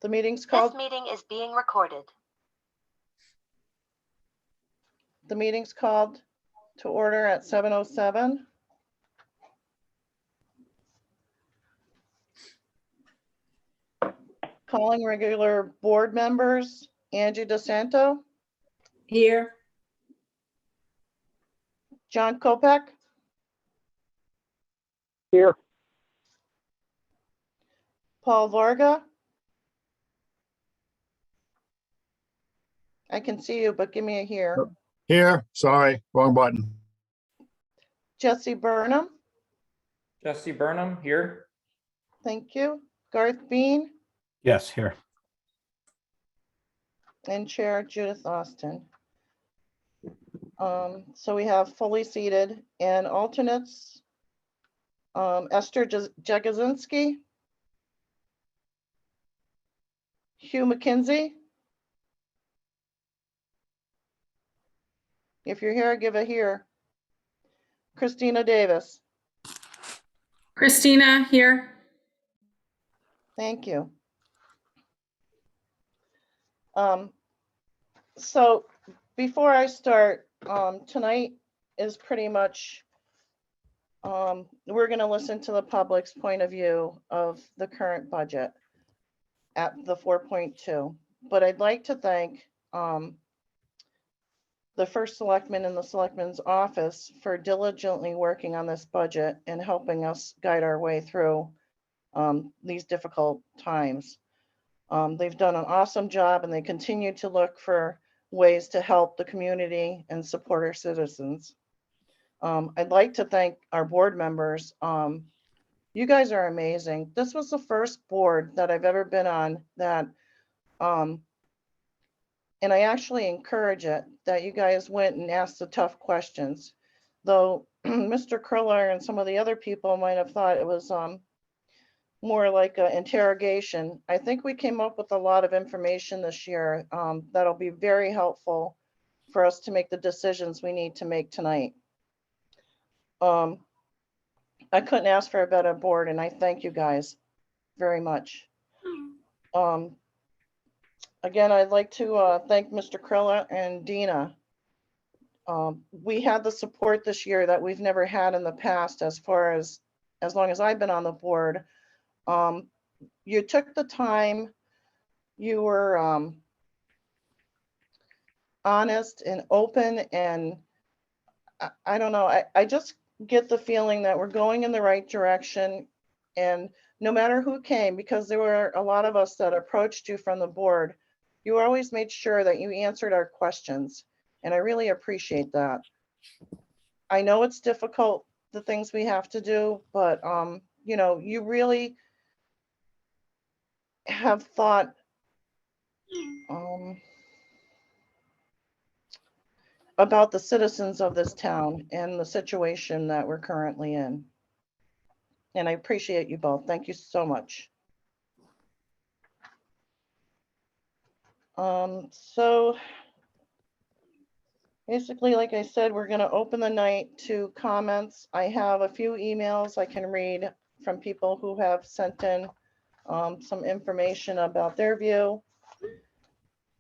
The meeting's This called. meeting is being recorded. The meeting's called to order at 7:07. Calling regular board members, Angie DeSanto, Here. John Kopek, Here. Paul Varga. I can see you, but give me a here. Here, sorry, wrong button. Jesse Burnham, Jesse Burnham here. thank you. Garth Bean Yes, here. and Chair Judith Austin. So we have fully seated and alternates. Esther Jagosinski, Hugh McKenzie. If you're here, give a here. Christina Davis, Christina, here. thank you. So before I start, tonight is pretty much, we're going to listen to the public's point of view of the current budget at the 4.2. But I'd like to thank the first selectman in the selectman's office for diligently working on this budget and helping us guide our way through these difficult times. They've done an awesome job and they continue to look for ways to help the community and support our citizens. I'd like to thank our board members. You guys are amazing. This was the first board that I've ever been on that, and I actually encourage it, that you guys went and asked the tough questions. Though Mr. Kriller and some of the other people might have thought it was more like an interrogation. I think we came up with a lot of information this year that'll be very helpful for us to make the decisions we need to make tonight. I couldn't ask for a better board, and I thank you guys very much. Again, I'd like to thank Mr. Kriller and Dina. We had the support this year that we've never had in the past as long as I've been on the board. You took the time, you were honest and open, and I don't know, I just get the feeling that we're going in the right direction. And no matter who came, because there were a lot of us that approached you from the board, you always made sure that you answered our questions. And I really appreciate that. I know it's difficult, the things we have to do, but you know, you really have thought about the citizens of this town and the situation that we're currently in. And I appreciate you both. Thank you so much. So basically, like I said, we're going to open the night to comments. I have a few emails I can read from people who have sent in some information about their view.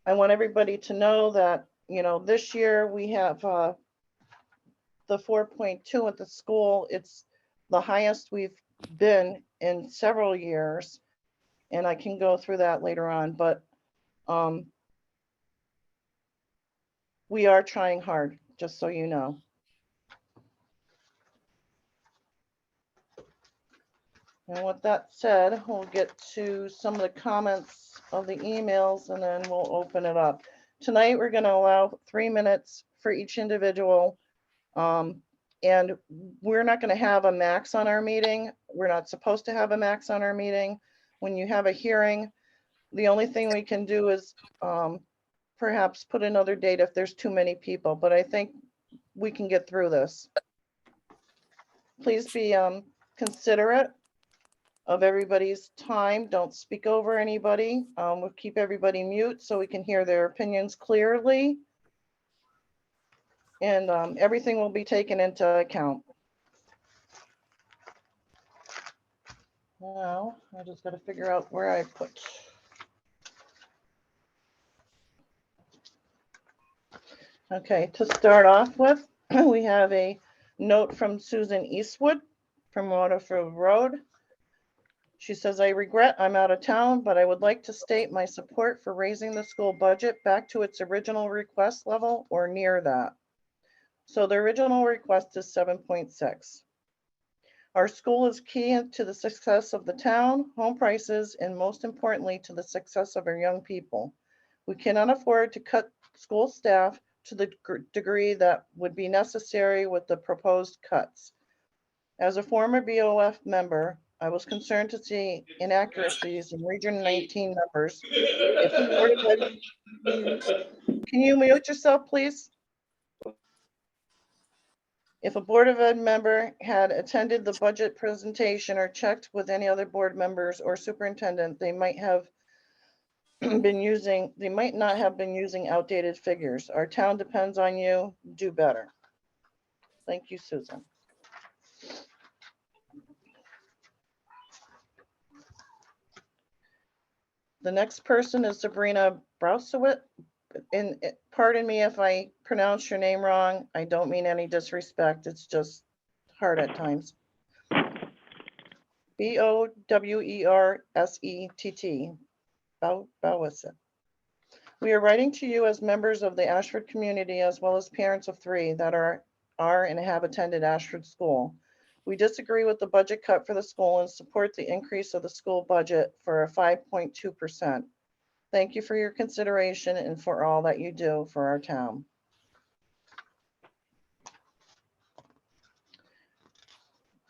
I want everybody to know that, you know, this year we have the 4.2 at the school. It's the highest we've been in several years, and I can go through that later on, but we are trying hard, just so you know. And with that said, we'll get to some of the comments of the emails and then we'll open it up. Tonight, we're going to allow 3 minutes for each individual. And we're not going to have a max on our meeting. We're not supposed to have a max on our meeting. When you have a hearing, the only thing we can do is perhaps put another date if there's too many people, but I think we can get through this. Please be considerate of everybody's time. Don't speak over anybody. We'll keep everybody mute so we can hear their opinions clearly. And everything will be taken into account. Now, I just got to figure out where I put Okay, to start off with, we have a note from Susan Eastwood from Waterfield Road. She says, I regret I'm out of town, but I would like to state my support for raising the school budget back to its original request level or near that. So the original request is 7.6. Our school is key to the success of the town, home prices, and most importantly, to the success of our young people. We cannot afford to cut school staff to the degree that would be necessary with the proposed cuts. As a former BOF member, I was concerned to see inaccuracies in Region 19 numbers. If the Board of Ed, can you mute yourself, please? If a Board of Ed member had attended the budget presentation or checked with any other board members or superintendent, they might not have been using outdated figures. Our town depends on you. Do better. Thank you, Susan. The next person is Sabrina Browsowit. And pardon me if I pronounce your name wrong. I don't mean any disrespect. It's just hard at times. Bowersett. Bowesett. We are writing to you as members of the Ashford community, as well as parents of 3 that are and have attended Ashford School. We disagree with the budget cut for the school and support the increase of the school budget for a 5.2%. Thank you for your consideration and for all that you do for our town.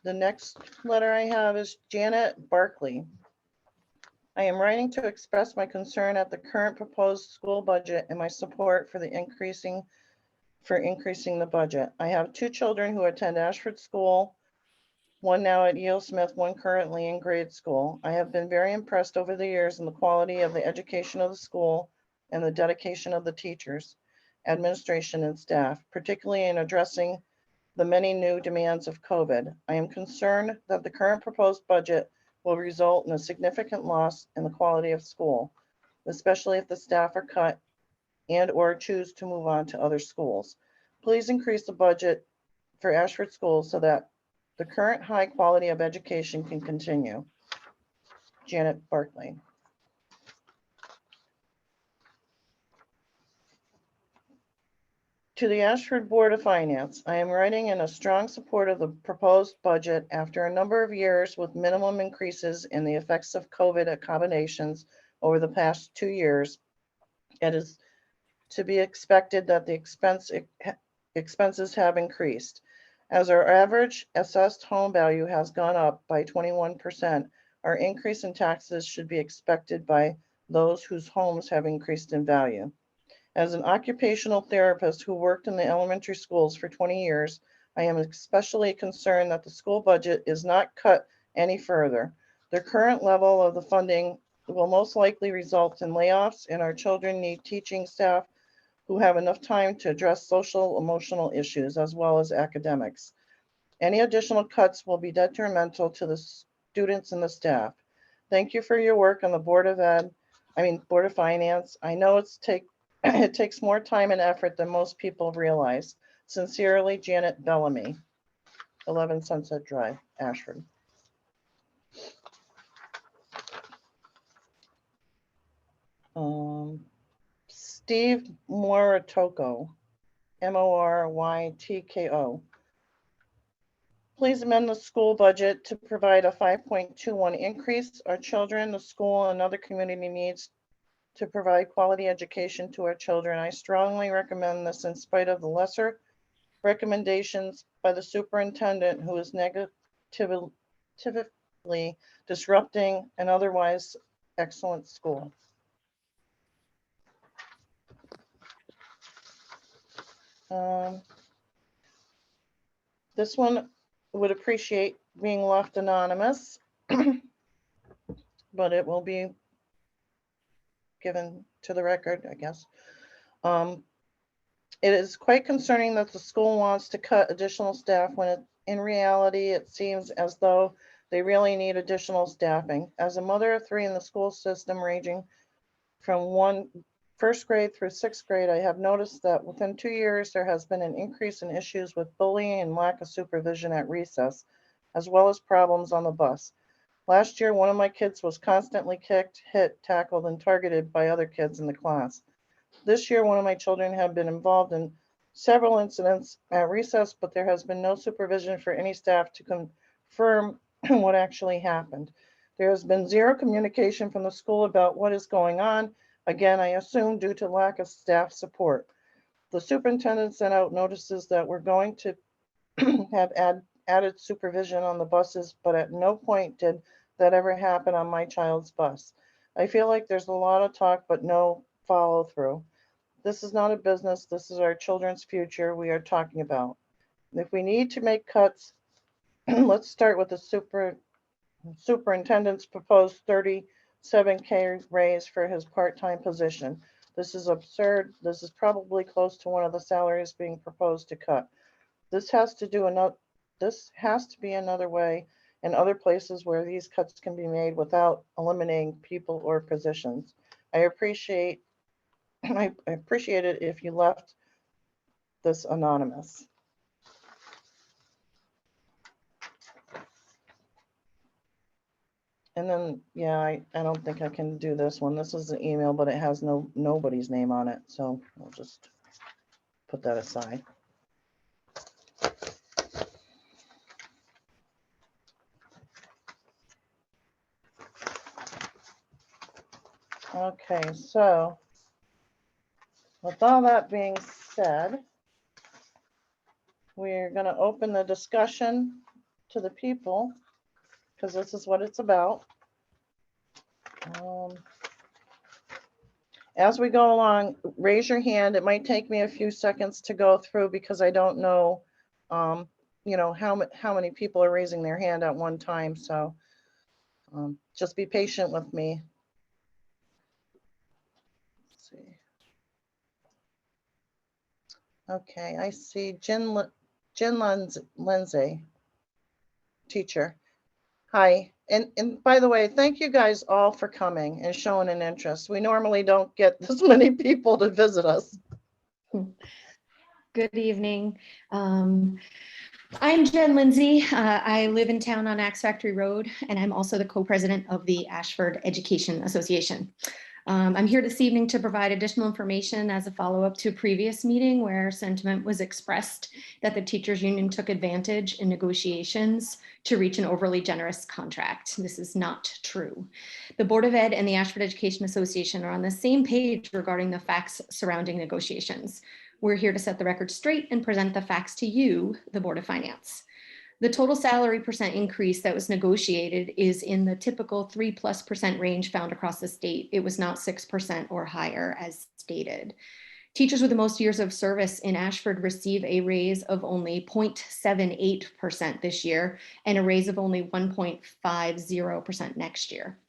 The next letter I have is Janet Barkley. I am writing to express my concern at the current proposed school budget and my support for increasing the budget. I have 2 children who attend Ashford School, one now at Yale Smith, one currently in grade school. I have been very impressed over the years in the quality of the education of the school and the dedication of the teachers, administration, and staff, particularly in addressing the many new demands of COVID. I am concerned that the current proposed budget will result in a significant loss in the quality of school, especially if the staff are cut and/or choose to move on to other schools. Please increase the budget for Ashford Schools so that the current high quality of education can continue. Janet Barkley. To the Ashford Board of Finance, I am writing in a strong support of the proposed budget after a number of years with minimum increases in the effects of COVID accommodations over the past 2 years. It is to be expected that the expenses have increased. As our average assessed home value has gone up by 21%, our increase in taxes should be expected by those whose homes have increased in value. As an occupational therapist who worked in the elementary schools for 20 years, I am especially concerned that the school budget is not cut any further. The current level of the funding will most likely result in layoffs, and our children need teaching staff who have enough time to address social, emotional issues as well as academics. Any additional cuts will be detrimental to the students and the staff. Thank you for your work on the Board of Finance. I know it takes more time and effort than most people realize. Sincerely, Janet Bellamy, 11 Sunset Drive, Ashford. Steve Moritoko, Morytko. Please amend the school budget to provide a 5.21 increase. Our children, the school, and other community needs to provide quality education to our children. I strongly recommend this in spite of the lesser recommendations by the superintendent, who is negatively disrupting an otherwise excellent school. This one would appreciate being left anonymous, but it will be given to the record, I guess. It is quite concerning that the school wants to cut additional staff when in reality, it seems as though they really need additional staffing. As a mother of 3 in the school system, ranging from first grade through sixth grade, I have noticed that within 2 years, there has been an increase in issues with bullying and lack of supervision at recess, as well as problems on the bus. Last year, one of my kids was constantly kicked, hit, tackled, and targeted by other kids in the class. This year, one of my children have been involved in several incidents at recess, but there has been no supervision for any staff to confirm what actually happened. There has been zero communication from the school about what is going on. Again, I assume due to lack of staff support. The superintendent sent out notices that we're going to have added supervision on the buses, but at no point did that ever happen on my child's bus. I feel like there's a lot of talk, but no follow through. This is not a business. This is our children's future we are talking about. If we need to make cuts, let's start with the superintendent's proposed 37K raise for his part-time position. This is absurd. This is probably close to one of the salaries being proposed to cut. This has to be another way in other places where these cuts can be made without eliminating people or positions. I appreciate it if you left this anonymous. And then, yeah, I don't think I can do this one. This is an email, but it has nobody's name on it. So I'll just put that aside. Okay, so with all that being said, we're going to open the discussion to the people because this is what it's about. As we go along, raise your hand. It might take me a few seconds to go through because I don't know, how many people are raising their hand at one time. So just be patient with me. Let's see. Okay, I see Jen Lindsay, teacher. Hi, and by the way, thank you guys all for coming and showing an interest. We normally don't get this many people to visit us. Good evening. I'm Jen Lindsay. I live in town on Axe Factory Road, and I'm also the co-president of the Ashford Education Association. I'm here this evening to provide additional information as a follow-up to a previous meeting where sentiment was expressed that the teachers union took advantage in negotiations to reach an overly generous contract. This is not true. The Board of Ed and the Ashford Education Association are on the same page regarding the facts surrounding negotiations. We're here to set the record straight and present the facts to you, the Board of Finance. The total salary percent increase that was negotiated is in the typical 3+% range found across the state. It was not 6% or higher as stated. Teachers with the most years of service in Ashford receive a raise of only 0.78% this year and a raise of only 1.50% next year.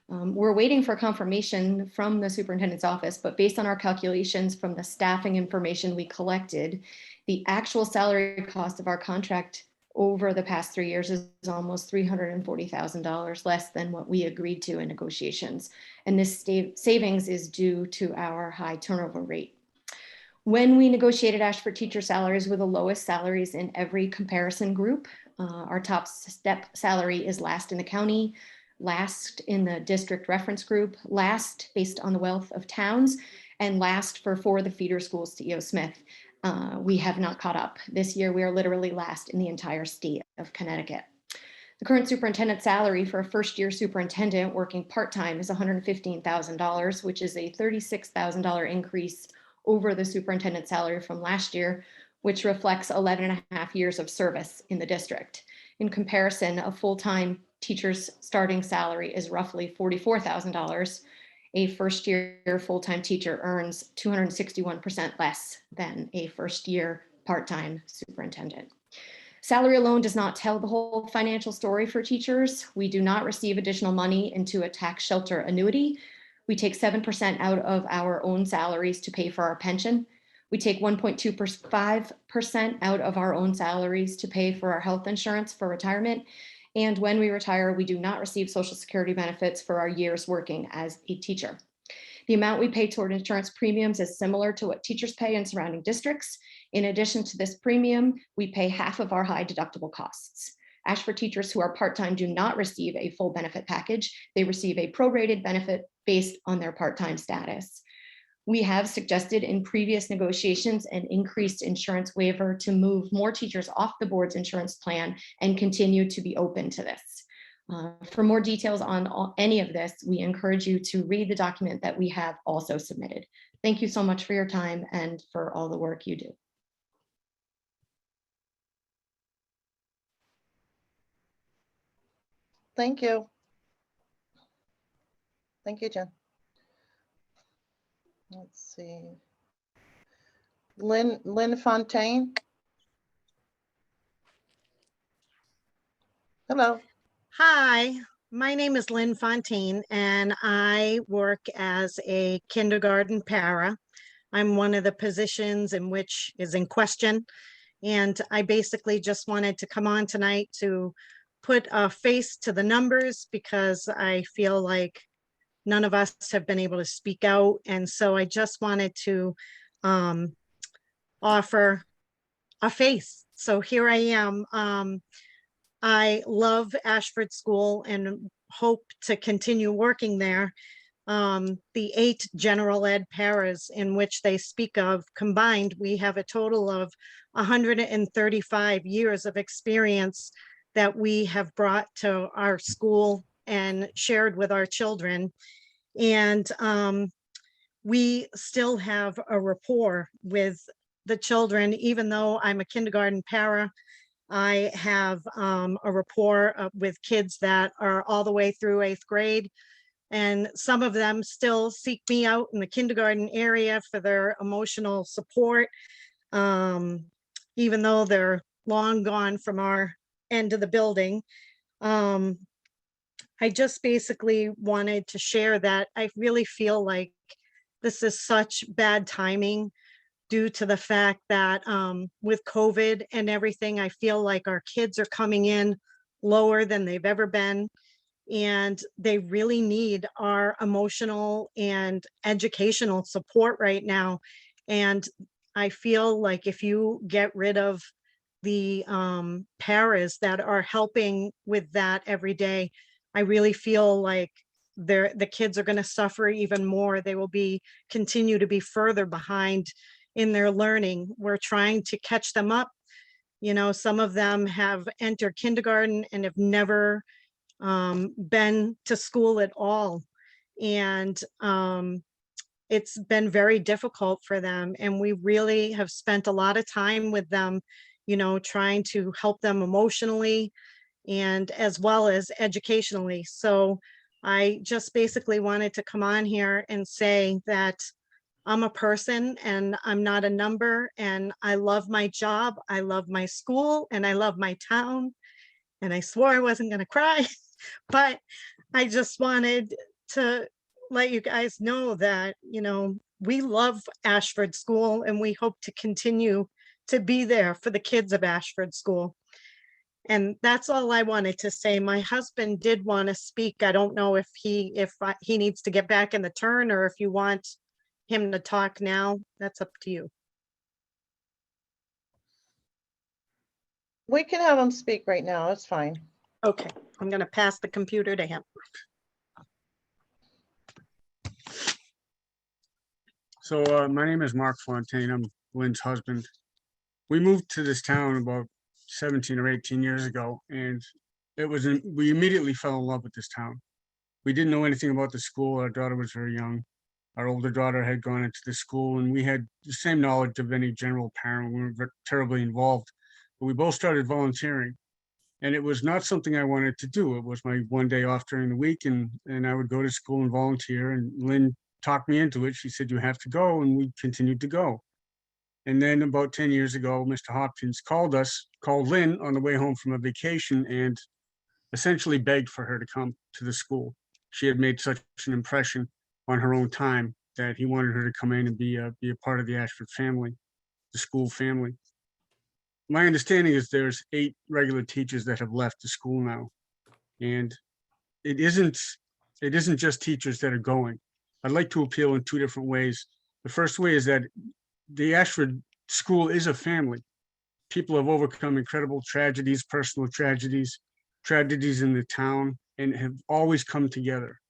We're waiting for confirmation from the superintendent's office, but based on our calculations from the staffing information we collected, the actual salary cost of our contract over the past 3 years is almost $340,000 less than what we agreed to in negotiations. And this savings is due to our high turnover rate. When we negotiated Ashford teacher salaries with the lowest salaries in every comparison group, our top step salary is last in the county, last in the district reference group, last based on the wealth of towns, and last for 4 of the feeder schools to E.O. Smith. We have not caught up. This year, we are literally last in the entire state of Connecticut. The current superintendent salary for a first-year superintendent working part-time is $115,000, which is a $36,000 increase over the superintendent salary from last year, which reflects 11 and a half years of service in the district. In comparison, a full-time teacher's starting salary is roughly $44,000. A first-year full-time teacher earns 261% less than a first-year part-time superintendent. Salary alone does not tell the whole financial story for teachers. We do not receive additional money into a tax shelter annuity. We take 7% out of our own salaries to pay for our pension. We take 1.25% out of our own salaries to pay for our health insurance for retirement. And when we retire, we do not receive Social Security benefits for our years working as a teacher. The amount we pay toward insurance premiums is similar to what teachers pay in surrounding districts. In addition to this premium, we pay half of our high deductible costs. Ashford teachers who are part-time do not receive a full benefit package. They receive a prorated benefit based on their part-time status. We have suggested in previous negotiations an increased insurance waiver to move more teachers off the board's insurance plan and continue to be open to this. For more details on any of this, we encourage you to read the document that we have also submitted. Thank you so much for your time and for all the work you do. Thank you. Thank you, Jen. Let's see. Lynn Fontaine. Hello. Hi, my name is Lynn Fontaine and I work as a kindergarten para. I'm one of the positions in which is in question. And I basically just wanted to come on tonight to put a face to the numbers because I feel like none of us have been able to speak out. And so I just wanted to offer a face. So here I am. I love Ashford School and hope to continue working there. The 8 general ed paras in which they speak of combined, we have a total of 135 years of experience that we have brought to our school and shared with our children. And we still have a rapport with the children, even though I'm a kindergarten para. I have a rapport with kids that are all the way through 8th grade. And some of them still seek me out in the kindergarten area for their emotional support, even though they're long gone from our end of the building. I just basically wanted to share that I really feel like this is such bad timing due to the fact that with COVID and everything, I feel like our kids are coming in lower than they've ever been. And they really need our emotional and educational support right now. And I feel like if you get rid of the paras that are helping with that every day, I really feel like the kids are going to suffer even more. They will continue to be further behind in their learning. We're trying to catch them up. You know, some of them have entered kindergarten and have never been to school at all. And it's been very difficult for them. And we really have spent a lot of time with them, you know, trying to help them emotionally and as well as educationally. So I just basically wanted to come on here and say that I'm a person and I'm not a number, and I love my job. I love my school and I love my town. And I swore I wasn't going to cry, but I just wanted to let you guys know that, you know, we love Ashford School and we hope to continue to be there for the kids of Ashford School. And that's all I wanted to say. My husband did want to speak. I don't know if he needs to get back in the turn or if you want him to talk now. That's up to you. We can have him speak right now. It's fine. Okay, I'm going to pass the computer to him. So my name is Mark Fontaine. I'm Lynn's husband. We moved to this town about 17 or 18 years ago, and we immediately fell in love with this town. We didn't know anything about the school. Our daughter was very young. Our older daughter had gone into the school, and we had the same knowledge of any general parent. We weren't terribly involved, but we both started volunteering. And it was not something I wanted to do. It was my one day off during the week, and I would go to school and volunteer. And Lynn talked me into it. She said, "You have to go," and we continued to go. And then about 10 years ago, Mr. Hopkins called Lynn on the way home from a vacation and essentially begged for her to come to the school. She had made such an impression on her own time that he wanted her to come in and be a part of the Ashford family, the school family. My understanding is there's 8 regular teachers that have left the school now. And it isn't just teachers that are going. I'd like to appeal in two different ways. The first way is that the Ashford School is a family. People have overcome incredible tragedies, personal tragedies, tragedies in the town, and have always come together.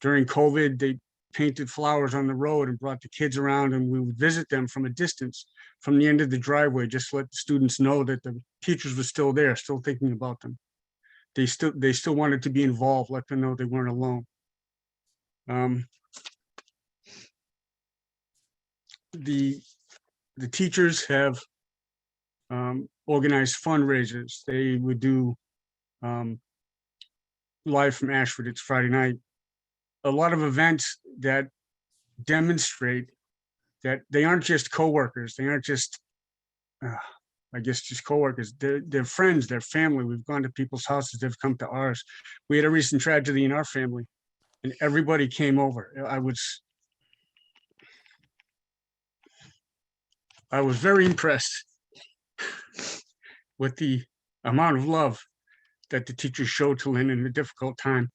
During COVID, they painted flowers on the road and brought the kids around, and we would visit them from a distance, from the end of the driveway, just to let the students know that the teachers were still there, still thinking about them. They still wanted to be involved, let them know they weren't alone. The teachers have organized fundraisers. They would do Live from Ashford, it's Friday night. A lot of events that demonstrate that they aren't just coworkers. They aren't just, I guess, just coworkers. They're friends, they're family. We've gone to people's houses, they've come to ours. We had a recent tragedy in our family, and everybody came over. I was very impressed with the amount of love that the teachers showed to Lynn in a difficult time.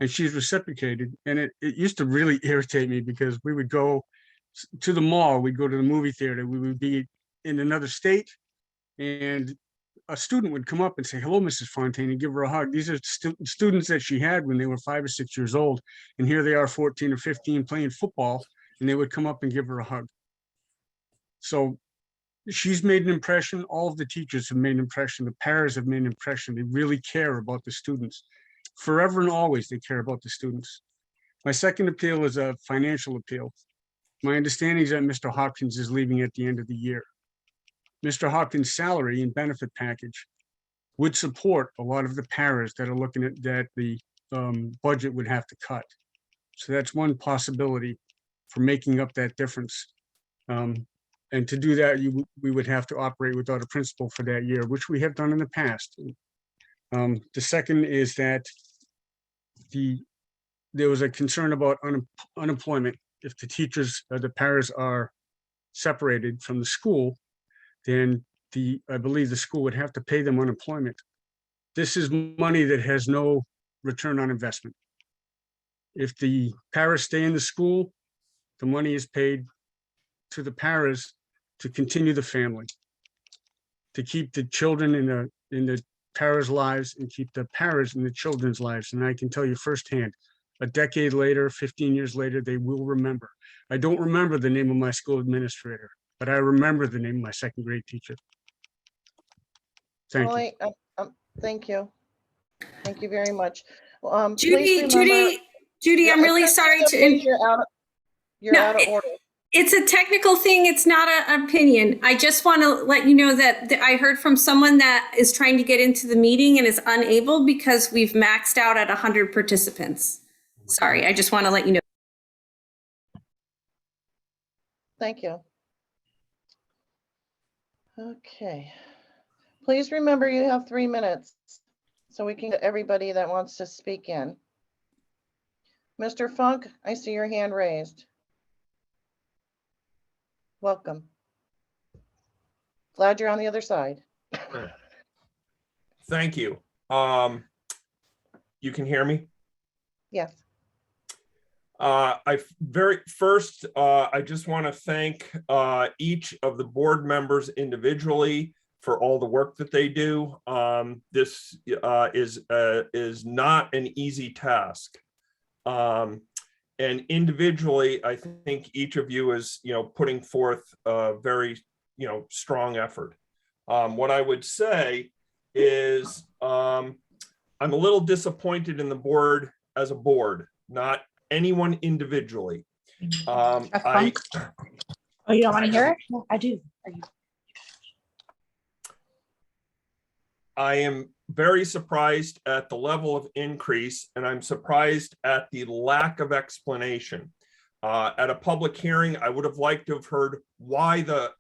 And she's reciprocated. And it used to really irritate me because we would go to the mall, we'd go to the movie theater, we would be in another state, and a student would come up and say, "Hello, Mrs. Fontaine," and give her a hug. These are students that she had when they were 5 or 6 years old. And here they are 14 or 15 playing football, and they would come up and give her a hug. So she's made an impression. All of the teachers have made an impression. The parents have made an impression. They really care about the students. Forever and always, they care about the students. My second appeal is a financial appeal. My understanding is that Mr. Hopkins is leaving at the end of the year. Mr. Hopkins' salary and benefit package would support a lot of the paras that are looking at that the budget would have to cut. So that's one possibility for making up that difference. And to do that, we would have to operate without a principal for that year, which we have done in the past. The second is that there was a concern about unemployment. If the teachers, the paras are separated from the school, then I believe the school would have to pay them unemployment. This is money that has no return on investment. If the paras stay in the school, the money is paid to the paras to continue the family, to keep the children in the paras' lives and keep the paras in the children's lives. And I can tell you firsthand, a decade later, 15 years later, they will remember. I don't remember the name of my school administrator, but I remember the name of my second grade teacher. Thank you. Well, thank you. Thank you very much. Judy, I'm really sorry to. You're out of order. It's a technical thing. It's not an opinion. I just want to let you know that I heard from someone that is trying to get into the meeting and is unable because we've maxed out at 100 participants. Sorry, I just want to let you know. Thank you. Okay. Please remember you have 3 minutes so we can get everybody that wants to speak in. Mr. Funk, I see your hand raised. Welcome. Glad you're on the other side. Thank you. You can hear me? Yes. I just want to thank each of the board members individually for all the work that they do. This is not an easy task. And individually, I think each of you is, putting forth a very, strong effort. What I would say is I'm a little disappointed in the board as a board, not anyone individually. Oh, you don't want to hear it? No, I do. I am very surprised at the level of increase, and I'm surprised at the lack of explanation. At a public hearing, I would have liked to have heard why the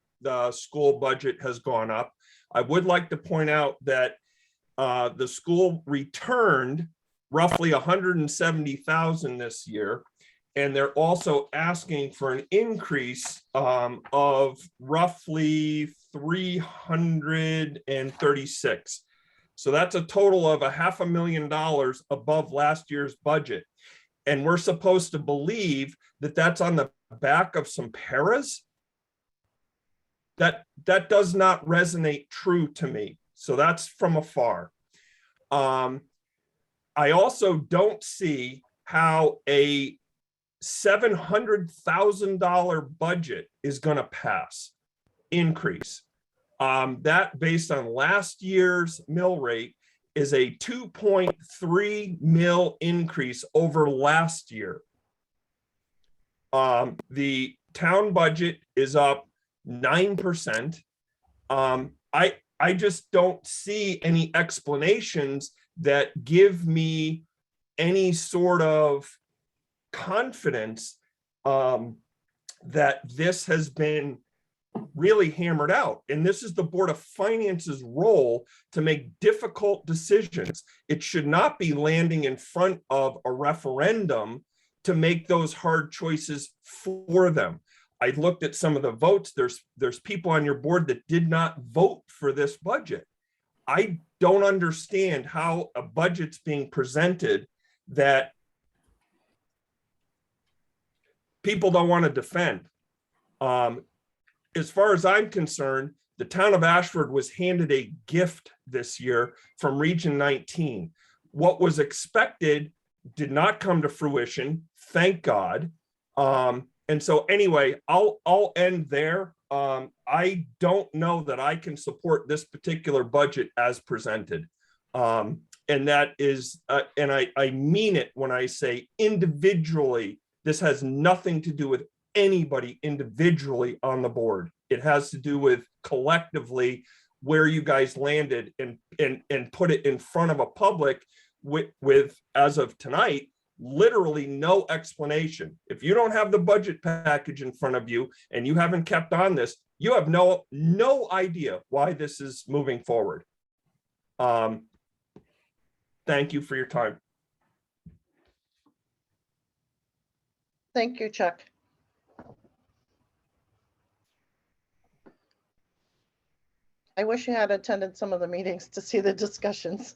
school budget has gone up. I would like to point out that the school returned roughly 170,000 this year, and they're also asking for an increase of roughly 336. So that's a total of $500,000 above last year's budget. and we're supposed to believe that that's on the back of some paras. That does not resonate true to me. So that's from afar. I also don't see how a $700,000 budget is going to pass increase. That based on last year's mill rate is a 2.3 mil increase over last year. The town budget is up 9%. I just don't see any explanations that give me any sort of confidence that this has been really hammered out. And this is the Board of Finance's role to make difficult decisions. It should not be landing in front of a referendum to make those hard choices for them. I looked at some of the votes. There's people on your board that did not vote for this budget. I don't understand how a budget's being presented that people don't want to defend. As far as I'm concerned, the town of Ashford was handed a gift this year from Region 19. What was expected did not come to fruition, thank God. And so anyway, I'll end there. I don't know that I can support this particular budget as presented. And that is, and I mean it when I say individually, this has nothing to do with anybody individually on the board. It has to do with collectively where you guys landed and put it in front of a public with as of tonight, literally no explanation. If you don't have the budget package in front of you and you haven't kept on this, you have no idea why this is moving forward. Thank you for your time. Thank you, Chuck. I wish you had attended some of the meetings to see the discussions.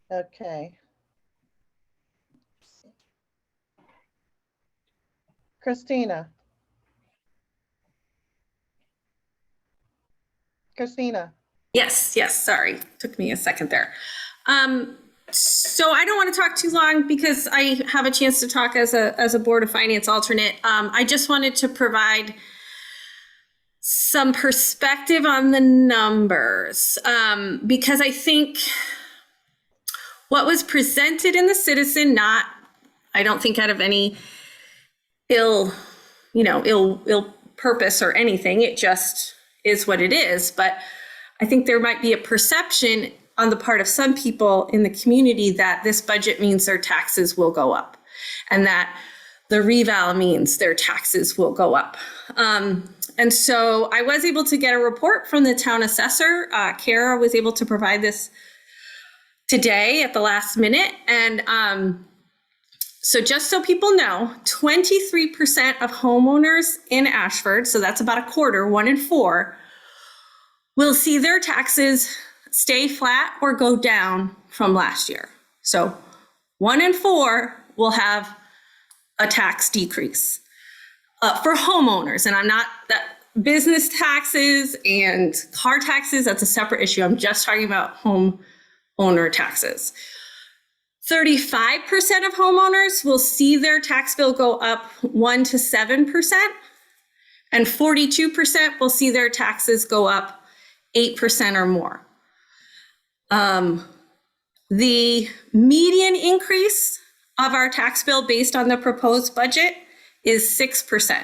Okay. Christina. Christina. Yes, sorry. Took me a second there. So I don't want to talk too long because I have a chance to talk as a Board of Finance alternate. I just wanted to provide some perspective on the numbers because I think what was presented in the Citizen, I don't think out of any ill purpose or anything, it just is what it is. But I think there might be a perception on the part of some people in the community that this budget means their taxes will go up and that the reval means their taxes will go up. And so I was able to get a report from the town assessor. Kara was able to provide this today at the last minute. And so just so people know, 23% of homeowners in Ashford, so that's about a quarter, 1 in 4, will see their taxes stay flat or go down from last year. So 1 in 4 will have a tax decrease for homeowners. And I'm not that business taxes and car taxes, that's a separate issue. I'm just talking about homeowner taxes. 35% of homeowners will see their tax bill go up 1 to 7%, and 42% will see their taxes go up 8% or more. The median increase of our tax bill based on the proposed budget is 6%.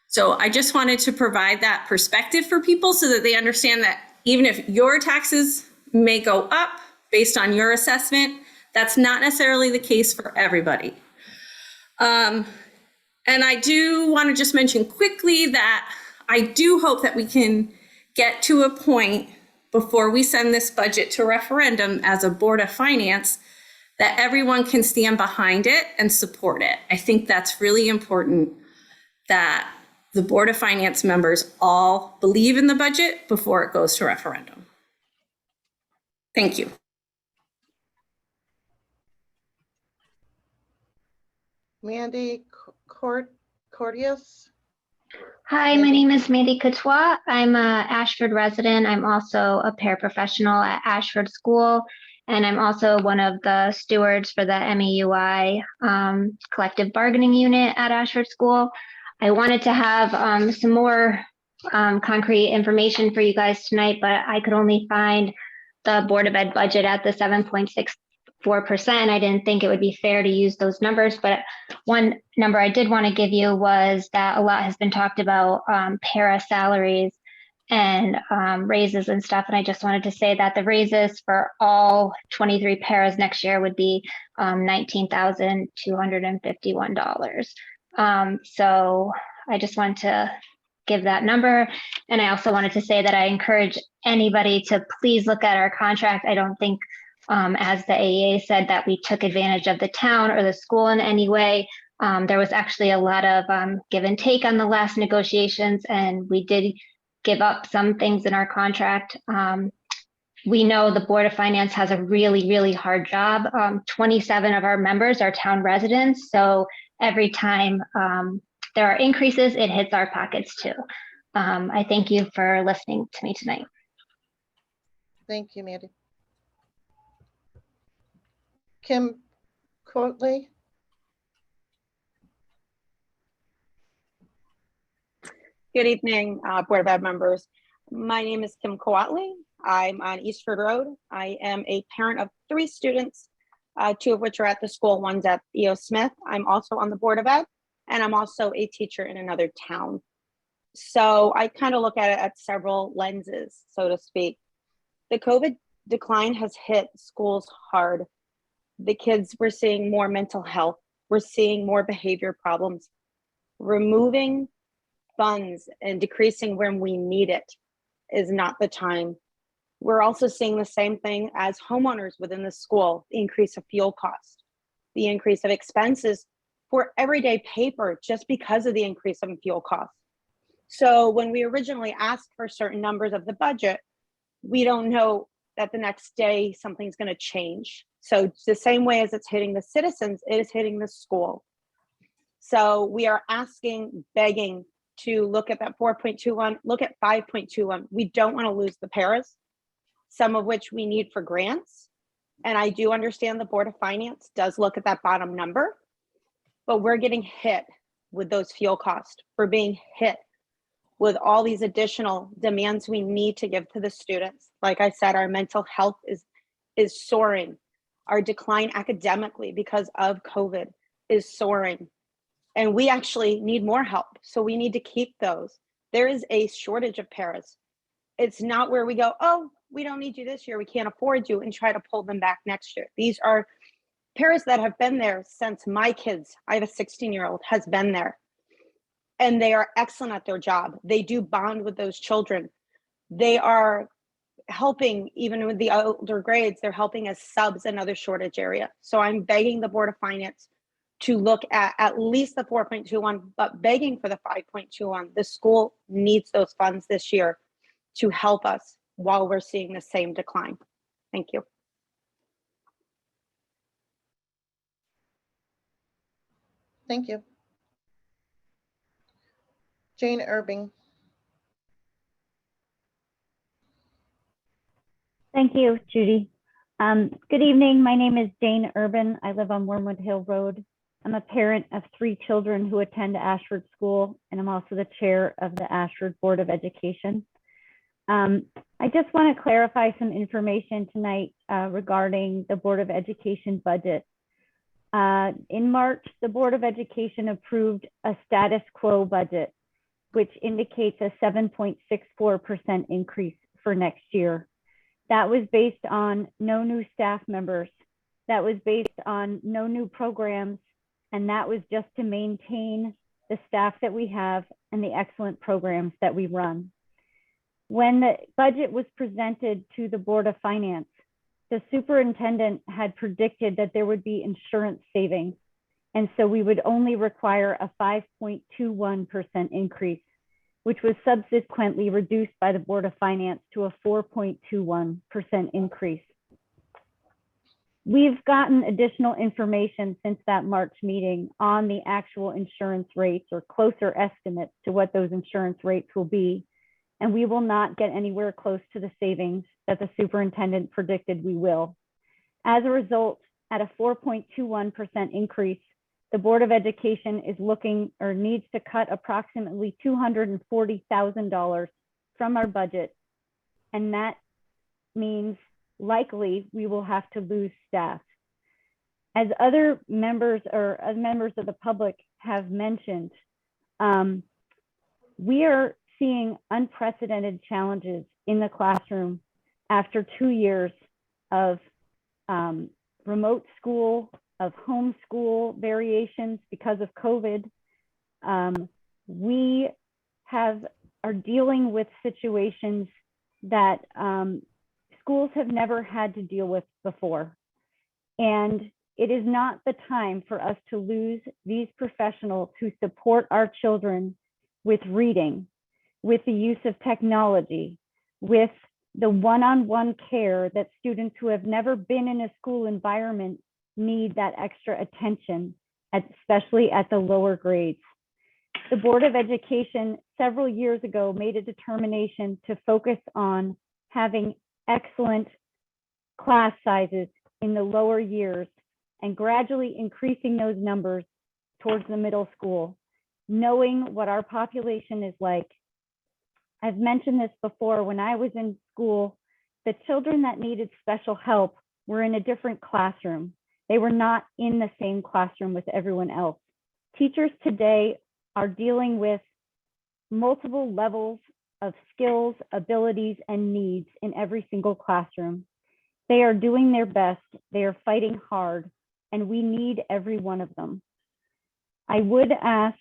So I just wanted to provide that perspective for people so that they understand that even if your taxes may go up based on your assessment, that's not necessarily the case for everybody. And I do want to just mention quickly that I do hope that we can get to a point before we send this budget to referendum as a Board of Finance that everyone can stand behind it and support it. I think that's really important that the Board of Finance members all believe in the budget before it goes to referendum. Thank you. Mandy Cordius. Hi, my name is Mandy Courtois. I'm a Ashford resident. I'm also a paraprofessional at Ashford School, and I'm also one of the stewards for the MEUI collective bargaining unit at Ashford School. I wanted to have some more concrete information for you guys tonight, but I could only find the Board of Ed budget at the 7.64%. I didn't think it would be fair to use those numbers, but one number I did want to give you was that a lot has been talked about para salaries and raises and stuff. And I just wanted to say that the raises for all 23 paras next year would be $19,251. So I just wanted to give that number. And I also wanted to say that I encourage anybody to please look at our contract. I don't think, as the AEA said, that we took advantage of the town or the school in any way. There was actually a lot of give and take on the last negotiations, and we did give up some things in our contract. We know the Board of Finance has a really, really hard job. 27 of our members are town residents, so every time there are increases, it hits our pockets too. I thank you for listening to me tonight. Thank you, Mandy. Kim Coatley. Good evening, Board of Ed members. My name is Kim Coatley. I'm on Eastford Road. I am a parent of 3 students, 2 of which are at the school, one's at E.O. Smith. I'm also on the Board of Ed, and I'm also a teacher in another town. So I kind of look at it at several lenses, so to speak. The COVID decline has hit schools hard. The kids, we're seeing more mental health. We're seeing more behavior problems. Removing funds and decreasing when we need it is not the time. We're also seeing the same thing as homeowners within the school, the increase of fuel cost, the increase of expenses for everyday paper just because of the increase in fuel costs. So when we originally asked for certain numbers of the budget, we don't know that the next day something's going to change. So it's the same way as it's hitting the citizens, it is hitting the school. So we are asking, begging to look at that 4.21, look at 5.21. We don't want to lose the paras, some of which we need for grants. And I do understand the Board of Finance does look at that bottom number, but we're getting hit with those fuel costs. We're being hit with all these additional demands we need to give to the students. Like I said, our mental health is soaring. Our decline academically because of COVID is soaring. And we actually need more help. So we need to keep those. There is a shortage of paras. It's not where we go, oh, we don't need you this year, we can't afford you, and try to pull them back next year. These are paras that have been there since my kids, I have a 16-year-old, has been there. And they are excellent at their job. They do bond with those children. They are helping, even with the older grades, they're helping as subs in other shortage area. So I'm begging the Board of Finance to look at least the 4.21, but begging for the 5.21. The school needs those funds this year to help us while we're seeing the same decline. Thank you. Thank you. Jane Irving. Thank you, Judy. Good evening. My name is Jane Urban. I live on Wormwood Hill Road. I'm a parent of 3 children who attend Ashford School, and I'm also the chair of the Ashford Board of Education. I just want to clarify some information tonight regarding the Board of Education budget. In March, the Board of Education approved a status quo budget, which indicates a 7.64% increase for next year. That was based on no new staff members. That was based on no new programs. And that was just to maintain the staff that we have and the excellent programs that we run. When the budget was presented to the Board of Finance, the superintendent had predicted that there would be insurance savings. And so we would only require a 5.21% increase, which was subsequently reduced by the Board of Finance to a 4.21% increase. We've gotten additional information since that March meeting on the actual insurance rates or closer estimates to what those insurance rates will be. And we will not get anywhere close to the savings that the superintendent predicted we will. As a result, at a 4.21% increase, the Board of Education is looking or needs to cut approximately $240,000 from our budget. And that means likely we will have to lose staff. As other members or as members of the public have mentioned, we are seeing unprecedented challenges in the classroom after 2 years of remote school, of homeschool variations because of COVID. We are dealing with situations that schools have never had to deal with before. And it is not the time for us to lose these professionals who support our children with reading, with the use of technology, with the one-on-one care that students who have never been in a school environment need that extra attention, especially at the lower grades. The Board of Education several years ago made a determination to focus on having excellent class sizes in the lower years and gradually increasing those numbers towards the middle school, knowing what our population is like. I've mentioned this before, when I was in school, the children that needed special help were in a different classroom. They were not in the same classroom with everyone else. Teachers today are dealing with multiple levels of skills, abilities, and needs in every single classroom. They are doing their best, they are fighting hard, and we need every one of them. I would ask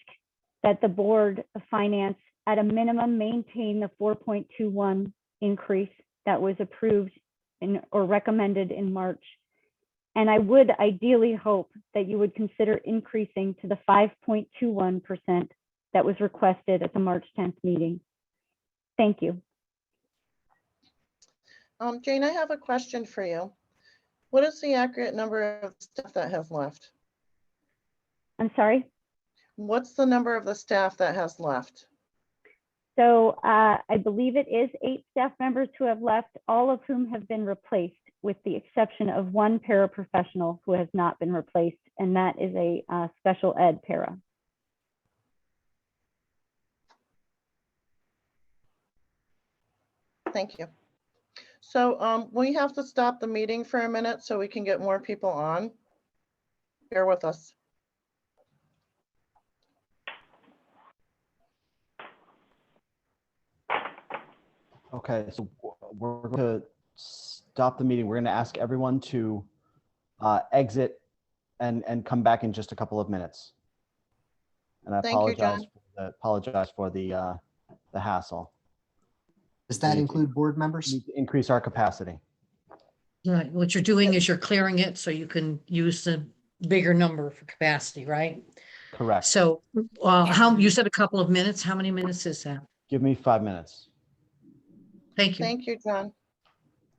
that the Board of Finance at a minimum maintain the 4.21 increase that was approved or recommended in March. And I would ideally hope that you would consider increasing to the 5.21% that was requested at the March 10th meeting. Thank you. Jane, I have a question for you. What is the accurate number of staff that has left? I'm sorry? What's the number of the staff that has left? So I believe it is 8 staff members who have left, all of whom have been replaced, with the exception of one paraprofessional who has not been replaced, and that is a special ed para. Thank you. So we have to stop the meeting for a minute so we can get more people on. Bear with us. Okay, so we're going to stop the meeting. We're going to ask everyone to exit and come back in just a couple of minutes. And I Thank you, John. apologize for the hassle. Does that include board members? Need to increase our capacity. Right, what you're doing is you're clearing it so you can use the bigger number for capacity, right? Correct. So how, you said a couple of minutes, how many minutes is that? Give me 5 minutes. Thank you. Thank you, John.